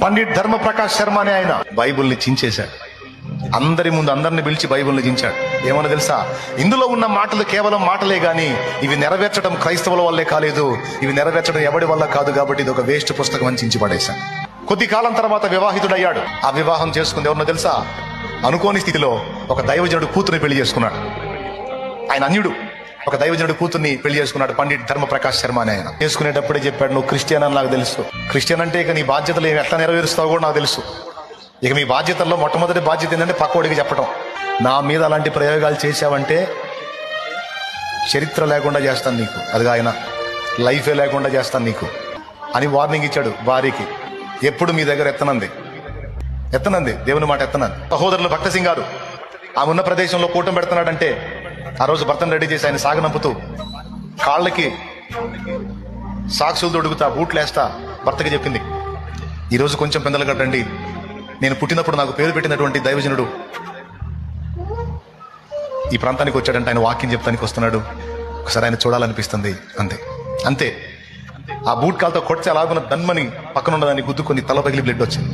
పండిట్ ధర్మ ప్రకాష్ శర్మ అనే ఆయన బైబుల్ని చించేశాడు. అందరి ముందు అందరిని పిలిచి బైబుల్ని చించాడు. ఏమన్నా తెలుసా? ఇందులో ఉన్న మాటలు కేవలం మాటలే గాని ఇవి నెరవేర్చడం క్రైస్తవుల వల్లే కాలేదు, ఇవి నెరవేర్చడం ఎవడి వల్ల కాదు, కాబట్టి ఇది ఒక వేస్ట్ పుస్తకం అని చించి పడేశాడు. కొద్ది కాలం తర్వాత వివాహితుడయ్యాడు. ఆ వివాహం చేసుకుంది ఎవరన్నా తెలుసా? అనుకోని స్థితిలో ఒక దైవజనుడు కూతుర్ని పెళ్లి చేసుకున్నాడు. ఆయన అన్యుడు. ఒక దైవజనుడు కూతుర్ని పెళ్లి చేసుకున్నాడు. పండిట్ ధర్మ ప్రకాష్ శర్మ అని ఆయన. చేసుకునేటప్పుడే చెప్పాడు, నువ్వు క్రిస్టియన్ అని నాకు తెలుసు. క్రిస్టియన్ అంటే ఇక నీ బాధ్యతలు ఏమి ఎట్లా నెరవేరుస్తావో కూడా నాకు తెలుసు. ఇక మీ బాధ్యతల్లో మొట్టమొదటి బాధ్యత ఏంటంటే పక్కోడికి చెప్పడం. నా మీద అలాంటి ప్రయోగాలు చేశావంటే చరిత్ర లేకుండా చేస్తాను నీకు, అది ఆయన లైఫే లేకుండా చేస్తాను నీకు అని వార్నింగ్ ఇచ్చాడు భార్యకి. ఎప్పుడు మీ దగ్గర ఎత్తనంది దేవుని మాట ఎత్తనంది. సహోదరులు భక్త సింగ్ గారు ఆమె ఉన్న ప్రదేశంలో కూటం పెడుతున్నాడంటే ఆ రోజు భర్తను రెడీ చేసి ఆయన సాగనంపుతూ కాళ్ళకి సాక్షులు తొడుగుతా బూట్లు వేస్తా భర్తకి చెప్పింది, ఈరోజు కొంచెం పెందలు కట్టండి, నేను పుట్టినప్పుడు నాకు పేరు పెట్టినటువంటి దైవజనుడు ఈ ప్రాంతానికి వచ్చాడంటే ఆయన వాక్యం చెప్తానికి వస్తున్నాడు, ఒకసారి ఆయన చూడాలనిపిస్తుంది. అంతే ఆ బూట్ కాల్తో కొడితే అలాగున్న దన్మని పక్కన ఉన్నదాన్ని గుద్దుకొని తల పగిలి బ్లడ్ వచ్చింది.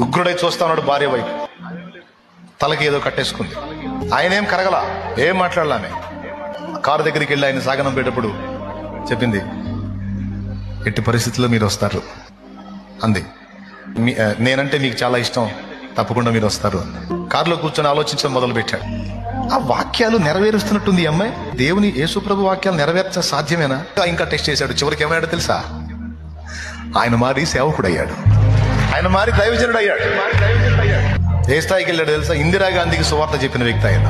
ఉగ్రుడై చూస్తా ఉన్నాడు భార్య వైపు. తలకి ఏదో కట్టేసుకుంది. ఆయన ఏం కరగల, ఏం మాట్లాడలామే. కారు దగ్గరికి వెళ్ళి ఆయన సాగనంపేటప్పుడు చెప్పింది, ఎట్టి పరిస్థితుల్లో మీరు వస్తారు అంది. నేనంటే మీకు చాలా ఇష్టం, తప్పకుండా మీరు వస్తారు. కారులో కూర్చొని ఆలోచించడం మొదలు పెట్టాడు. ఆ వాక్యాలు నెరవేరుస్తున్నట్టుంది ఈ అమ్మాయి. దేవుని యేసుప్రభు వాక్యాలు నెరవేర్చ సాధ్యమేనా? ఇంకా టెస్ట్ చేశాడు. చివరికి ఏమయ్యాడో తెలుసా? ఆయన మారి సేవకుడయ్యాడు. ఆయన మారి దైవజనుడు అయ్యాడు. ఏ స్థాయికి వెళ్ళాడు తెలుసా? ఇందిరాగాంధీకి సువార్త చెప్పిన వ్యక్తి ఆయన.